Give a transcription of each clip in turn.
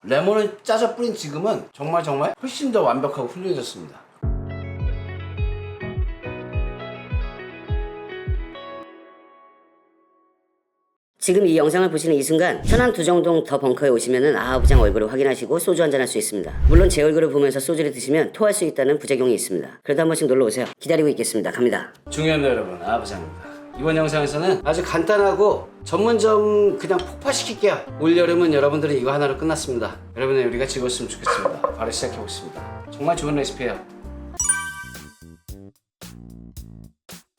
레몬을 짜서 뿌린 지금은 정말 훨씬 더 완벽하고 훌륭해졌습니다. 지금 이 영상을 보시는 이 순간 천안 두정동 더 벙커에 오시면은 아부장 얼굴을 확인하시고 소주 한잔 할 수 있습니다. 물론 제 얼굴을 보면서 소주를 드시면 토할 수 있다는 부작용이 있습니다. 그래도 한 번씩 놀러 오세요. 기다리고 있겠습니다. 갑니다. 중요한 여러분, 아부장입니다. 이번 영상에서는 아주 간단하고 전문점 그냥 폭파시킬게요. 올여름은 여러분들이 이거 하나로 끝났습니다. 여러분의 요리가 즐거웠으면 좋겠습니다. 바로 시작해보겠습니다. 정말 좋은 레시피예요.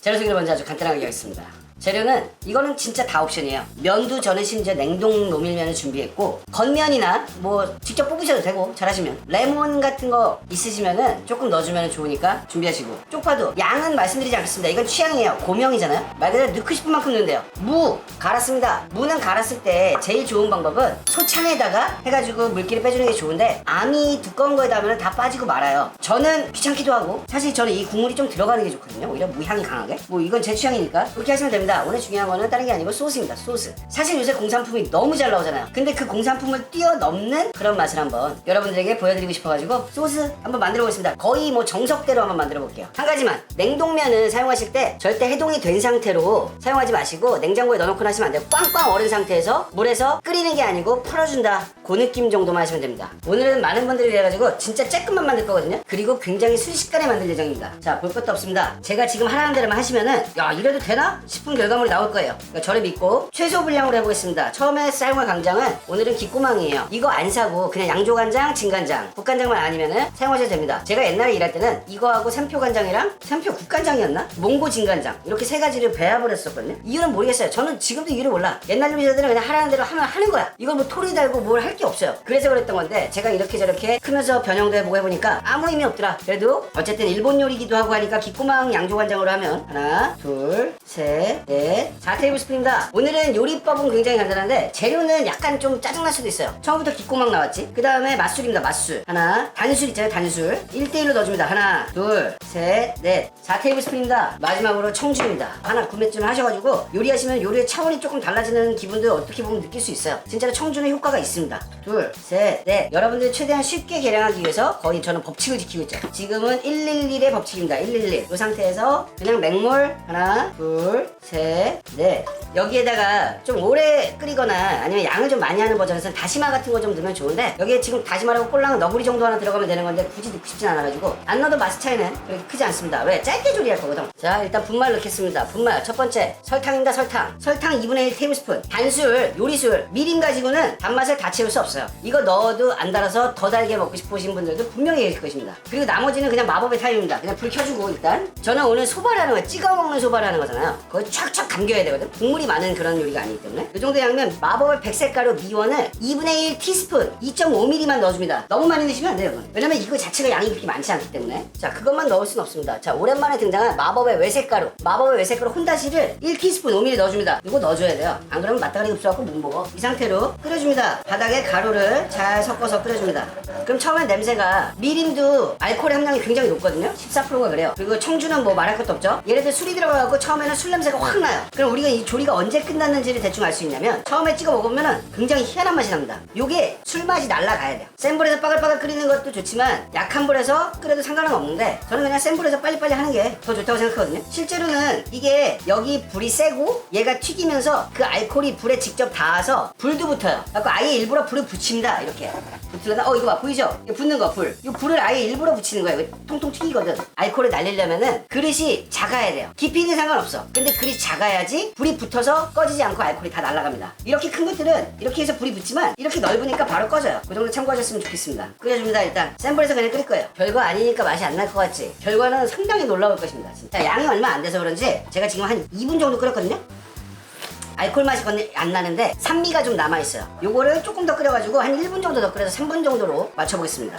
재료 소개를 먼저 아주 간단하게 하겠습니다. 재료는 이거는 진짜 다 옵션이에요. 면도 저는 심지어 냉동 노밀면을 준비했고, 겉면이나 뭐 직접 뽑으셔도 되고 잘하시면 레몬 같은 거 있으시면은 조금 넣어주면 좋으니까 준비하시고, 쪽파도 양은 말씀드리지 않겠습니다. 이건 취향이에요. 고명이잖아요. 말 그대로 넣고 싶은 만큼 넣으면 돼요. 무 갈았습니다. 무는 갈았을 때 제일 좋은 방법은 소창에다가 해가지고 물기를 빼주는 게 좋은데, 암이 두꺼운 거에다 하면 다 빠지고 말아요. 저는 귀찮기도 하고, 사실 저는 이 국물이 좀 들어가는 게 좋거든요. 오히려 무향이 강하게. 뭐 이건 제 취향이니까 그렇게 하시면 됩니다. 오늘 중요한 거는 다른 게 아니고 소스입니다. 소스. 사실 요새 공산품이 너무 잘 나오잖아요. 근데 그 공산품을 뛰어넘는 그런 맛을 한번 여러분들에게 보여드리고 싶어가지고 소스 한번 만들어 보겠습니다. 거의 뭐 정석대로 한번 만들어 볼게요. 한 가지만, 냉동면은 사용하실 때 절대 해동이 된 상태로 사용하지 마시고 냉장고에 넣어놓고 하시면 안 돼요. 꽝꽝 얼은 상태에서 물에서 끓이는 게 아니고 풀어준다, 그 느낌 정도만 하시면 됩니다. 오늘은 많은 분들이 이래가지고 진짜 쬐끔만 만들 거거든요. 그리고 굉장히 순식간에 만들 예정입니다. 자, 볼 것도 없습니다. 제가 지금 하라는 대로만 하시면은 야, 이래도 되나 싶은 결과물이 나올 거예요. 그러니까 저를 믿고 최소 분량으로 해보겠습니다. 처음에 사용할 간장은 오늘은 귓구멍이에요. 이거 안 사고 그냥 양조간장, 진간장, 국간장만 아니면은 사용하셔도 됩니다. 제가 옛날에 일할 때는 이거하고 샘표간장이랑 샘표 국간장이었나? 몽고 진간장, 이렇게 세 가지를 배합을 했었거든요. 이유는 모르겠어요. 저는 지금도 이유를 몰라. 옛날 요리사들은 그냥 하라는 대로 하면 하는 거야. 이걸 뭐 토리 달고 뭘 할 게 없어요. 그래서 그랬던 건데, 제가 이렇게 저렇게 크면서 변형도 해보고 해보니까 아무 의미 없더라. 그래도 어쨌든 일본 요리기도 하고 하니까 귓구멍 양조간장으로 하면 하나, 둘, 셋, 넷, 4테이블스푼입니다. 오늘은 요리법은 굉장히 간단한데 재료는 약간 좀 짜증날 수도 있어요. 처음부터 귓구멍 나왔지. 그 다음에 맛술입니다. 맛술 하나, 단술 있잖아요. 단술 1대1로 넣어줍니다. 하나, 둘, 셋, 넷, 4테이블스푼입니다. 마지막으로 청주입니다. 하나 구매쯤 하셔가지고 요리하시면 요리의 차원이 조금 달라지는 기분도 어떻게 보면 느낄 수 있어요. 진짜로 청주는 효과가 있습니다. 둘, 셋, 넷. 여러분들 최대한 쉽게 계량하기 위해서 거의 저는 법칙을 지키고 있죠. 지금은 111의 법칙입니다. 111. 이 상태에서 그냥 맹물 하나, 둘, 셋, 넷. 여기에다가 좀 오래 끓이거나 아니면 양을 좀 많이 하는 버전에서는 다시마 같은 거 좀 넣으면 좋은데, 여기에 지금 다시마라고 꼴랑 너구리 정도 하나 들어가면 되는 건데 굳이 넣고 싶진 않아가지고 안 넣어도 맛 차이는 그렇게 크지 않습니다. 왜? 짧게 조리할 거거든. 자, 일단 분말 넣겠습니다. 분말 첫 번째 설탕입니다. 설탕 2분의 1 테이블스푼. 단술, 요리술, 미림 가지고는 단맛을 다 채울 수 없어요. 이거 넣어도 안 달아서 더 달게 먹고 싶으신 분들도 분명히 계실 것입니다. 그리고 나머지는 그냥 마법의 타임입니다. 그냥 불 켜주고, 일단 저는 오늘 소바라는 거, 찍어 먹는 소바라는 거잖아요. 그거 촥촥 감겨야 되거든. 국물이 많은 그런 요리가 아니기 때문에 이 정도 양면 마법의 백색가루 미원을 2분의 1 티스푼 2.5mm만 넣어줍니다. 너무 많이 넣으시면 안 돼요. 이건. 왜냐면 이거 자체가 양이 그렇게 많지 않기 때문에. 자, 그것만 넣을 순 없습니다. 자, 오랜만에 등장한 마법의 외색가루 혼다시를 1티스푼 5mm 넣어줍니다. 이거 넣어줘야 돼요. 안 그러면 맛다가리 흡수하고 못 먹어. 이 상태로 끓여줍니다. 바닥에 가루를 잘 섞어서 끓여줍니다. 그럼 처음엔 냄새가, 미림도 알코올의 함량이 굉장히 높거든요. 14%가 그래요. 그리고 청주는 뭐 말할 것도 없죠. 예를 들어 술이 들어가고 처음에는 술 냄새가 확 나요. 그럼 우리가 이 조리가 언제 끝났는지를 대충 알 수 있냐면, 처음에 찍어 먹으면은 굉장히 희한한 맛이 납니다. 요게 술 맛이 날라가야 돼요. 센 불에서 빠글빠글 끓이는 것도 좋지만 약한 불에서 끓여도 상관은 없는데, 저는 그냥 센 불에서 빨리빨리 하는 게 더 좋다고 생각하거든요. 실제로는 이게 여기 불이 세고 얘가 튀기면서 그 알코올이 불에 직접 닿아서 불도 붙어요. 그래서 아예 일부러 불을 붙입니다. 이렇게 붙으려다 이거 봐, 보이죠? 이거 붙는 거, 불. 이 불을 아예 일부러 붙이는 거예요. 이거 통통 튀기거든. 알코올을 날리려면은 그릇이 작아야 돼요. 깊이는 상관없어. 근데 그릇이 작아야지 불이 붙어서 꺼지지 않고 알코올이 다 날아갑니다. 이렇게 큰 것들은 이렇게 해서 불이 붙지만 이렇게 넓으니까 바로 꺼져요. 그 정도 참고하셨으면 좋겠습니다. 끓여줍니다. 일단 센 불에서 그냥 끓일 거예요. 별거 아니니까 맛이 안 날 것 같지? 결과는 상당히 놀라울 것입니다. 진짜 양이 얼마 안 돼서 그런지 제가 지금 한 2분 정도 끓였거든요. 알코올 맛이 안 나는데 산미가 좀 남아있어요. 요거를 조금 더 끓여가지고 한 1분 정도 더 끓여서 3분 정도로 맞춰보겠습니다.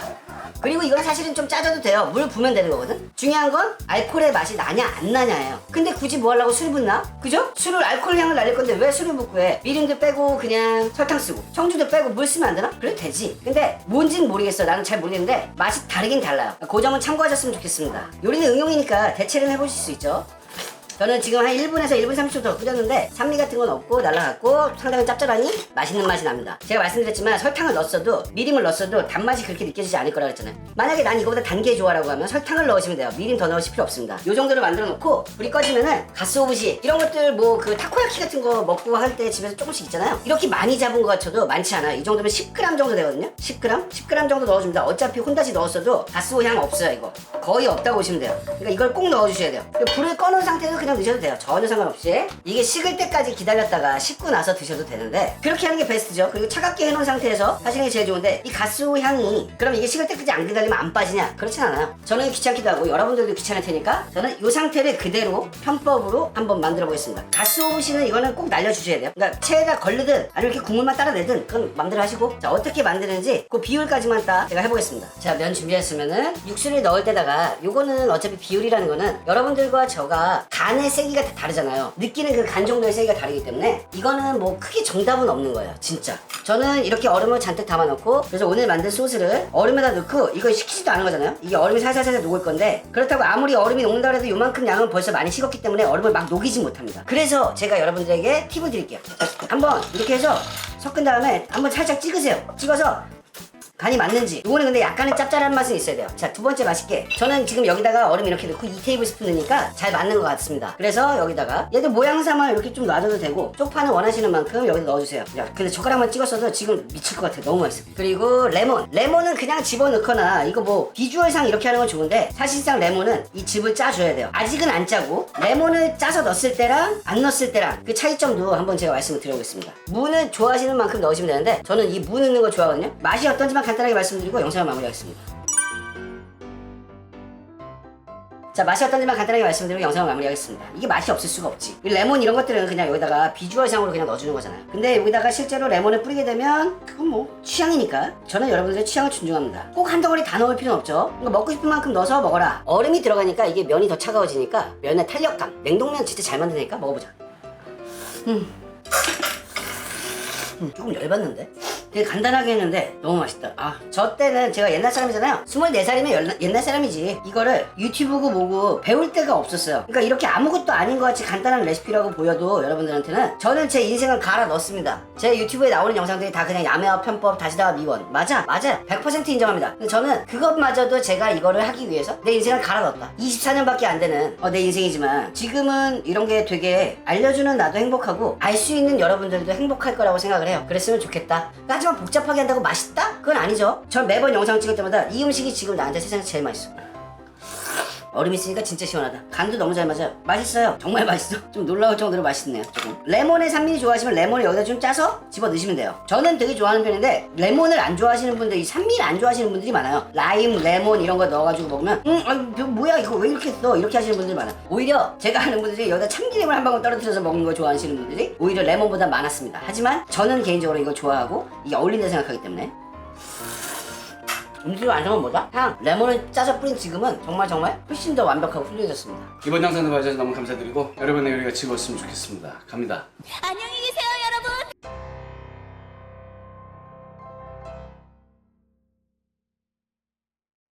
그리고 이건 사실은 좀 짜져도 돼요. 물 부으면 되는 거거든. 중요한 건 알코올의 맛이 나냐 안 나냐예요. 근데 굳이 뭐 하려고 술 붓나? 그죠? 술을 알코올 향을 날릴 건데 왜 술을 붓고 해? 미림도 빼고 그냥 설탕 쓰고 청주도 빼고 물 쓰면 안 되나? 그래도 되지. 근데 뭔진 모르겠어. 나는 잘 모르겠는데 맛이 다르긴 달라요. 그 점은 참고하셨으면 좋겠습니다. 요리는 응용이니까 대체는 해보실 수 있죠. 저는 지금 한 1분에서 1분 30초 더 끓였는데 산미 같은 건 없고 날라갔고 상당히 짭짤하니 맛있는 맛이 납니다. 제가 말씀드렸지만 설탕을 넣었어도 미림을 넣었어도 단맛이 그렇게 느껴지지 않을 거라 그랬잖아요. 만약에 난 이거보다 단 게 좋아라고 하면 설탕을 넣으시면 돼요. 미림 더 넣으실 필요 없습니다. 요 정도로 만들어 놓고 불이 꺼지면은 가스오브시 이런 것들 뭐 그 타코야키 같은 거 먹고 할 때 집에서 조금씩 있잖아요. 이렇게 많이 잡은 것 같아도 많지 않아요. 이 정도면 10g 정도 되거든요. 10g 정도 넣어줍니다. 어차피 혼다시 넣었어도 가스오 향 없어요. 이거 거의 없다고 보시면 돼요. 그러니까 이걸 꼭 넣어주셔야 돼요. 불을 꺼놓은 상태에서 그냥 드셔도 돼요. 전혀 상관없이. 이게 식을 때까지 기다렸다가 식고 나서 드셔도 되는데 그렇게 하는 게 베스트죠. 그리고 차갑게 해놓은 상태에서 하시는 게 제일 좋은데 이 가스오 향이 그럼 이게 식을 때까지 안 기다리면 안 빠지냐? 그렇진 않아요. 저는 귀찮기도 하고 여러분들도 귀찮을 테니까 저는 이 상태를 그대로 편법으로 한번 만들어 보겠습니다. 가스오브시는 이거는 꼭 날려주셔야 돼요. 그러니까 체에다 걸르든 아니면 이렇게 국물만 따라 내든 그건 마음대로 하시고 자 어떻게 만드는지 그 비율까지만 딱 제가 해보겠습니다. 자 면 준비했으면은 육수를 넣을 때다가 요거는 어차피 비율이라는 거는 여러분들과 저가 간의 세기가 다 다르잖아요. 느끼는 그 간 정도의 세기가 다르기 때문에 이거는 뭐 크게 정답은 없는 거예요. 진짜 저는 이렇게 얼음을 잔뜩 담아 놓고 그래서 오늘 만든 소스를 얼음에다 넣고 이거 식히지도 않은 거잖아요. 이게 얼음이 살살살살 녹을 건데 그렇다고 아무리 얼음이 녹는다 해도 요만큼 양은 벌써 많이 식었기 때문에 얼음을 막 녹이지 못합니다. 그래서 제가 여러분들에게 팁을 드릴게요. 한번 이렇게 해서 섞은 다음에 한번 살짝 찍으세요. 찍어서 간이 맞는지. 이거는 근데 약간의 짭짤한 맛은 있어야 돼요. 자, 두 번째 맛있게. 저는 지금 여기다가 얼음 이렇게 넣고 2테이블스푼 넣으니까 잘 맞는 것 같습니다. 그래서 여기다가 얘도 모양사만 이렇게 좀 놔줘도 되고 쪽파는 원하시는 만큼 여기다 넣어주세요. 야, 근데 젓가락만 찍었어도 지금 미칠 것 같아요. 너무 맛있어. 그리고 레몬. 레몬은 그냥 집어넣거나 이거 뭐 비주얼상 이렇게 하는 건 좋은데 사실상 레몬은 이 즙을 짜줘야 돼요. 아직은 안 짜고 레몬을 짜서 넣었을 때랑 안 넣었을 때랑 그 차이점도 한번 제가 말씀을 드려보겠습니다. 무는 좋아하시는 만큼 넣으시면 되는데 저는 이 무 넣는 거 좋아하거든요. 맛이 어떤지만 간단하게 말씀드리고 영상을 마무리하겠습니다. 자 맛이 어떤지만 간단하게 말씀드리고 영상을 마무리하겠습니다. 이게 맛이 없을 수가 없지. 이 레몬 이런 것들은 그냥 여기다가 비주얼상으로 그냥 넣어주는 거잖아요. 근데 여기다가 실제로 레몬을 뿌리게 되면 그건 뭐 취향이니까 저는 여러분들의 취향을 존중합니다. 꼭 한 덩어리 다 넣을 필요는 없죠. 그러니까 먹고 싶은 만큼 넣어서 먹어라. 얼음이 들어가니까 이게 면이 더 차가워지니까 면의 탄력감. 냉동면 진짜 잘 만드니까 먹어보자. 조금 열받는데? 되게 간단하게 했는데 너무 맛있다. 아, 저 때는 제가 옛날 사람이잖아요. 24살이면 옛날 사람이지. 이거를 유튜브고 뭐고 배울 데가 없었어요. 그러니까 이렇게 아무것도 아닌 것 같이 간단한 레시피라고 보여도 여러분들한테는 저는 제 인생을 갈아 넣습니다. 제 유튜브에 나오는 영상들이 다 그냥 야매와 편법 다시다와 미원. 맞아요. 100% 인정합니다. 근데 저는 그것마저도 제가 이거를 하기 위해서 내 인생을 갈아 넣었다. 24년밖에 안 되는 내 인생이지만 지금은 이런 게 되게 알려주는 나도 행복하고 알 수 있는 여러분들도 행복할 거라고 생각을 해요. 그랬으면 좋겠다. 하지만 복잡하게 한다고 맛있다? 그건 아니죠. 전 매번 영상 찍을 때마다 이 음식이 지금 나한테 세상에서 제일 맛있어. 얼음 있으니까 진짜 시원하다. 간도 너무 잘 맞아요. 맛있어요. 정말 맛있어. 좀 놀라울 정도로 맛있네요. 조금. 레몬의 산미 좋아하시면 레몬을 여기다 좀 짜서 집어 넣으시면 돼요. 저는 되게 좋아하는 편인데 레몬을 안 좋아하시는 분들이 산미를 안 좋아하시는 분들이 많아요. 라임, 레몬 이런 거 넣어가지고 먹으면 뭐야 이거 왜 이렇게 써? 이렇게 하시는 분들이 많아요. 오히려 제가 아는 분들이 여기다 참기름을 한 방울 떨어뜨려서 먹는 거 좋아하시는 분들이 오히려 레몬보다 많았습니다. 하지만 저는 개인적으로 이거 좋아하고 이게 어울린다 생각하기 때문에 음식 완성은 뭐다? 향, 레몬을 짜서 뿌린 지금은 정말 훨씬 더 완벽하고 훌륭해졌습니다. 이번 영상도 봐주셔서 너무 감사드리고 여러분의 요리가 즐거웠으면 좋겠습니다. 갑니다. 안녕히 계세요,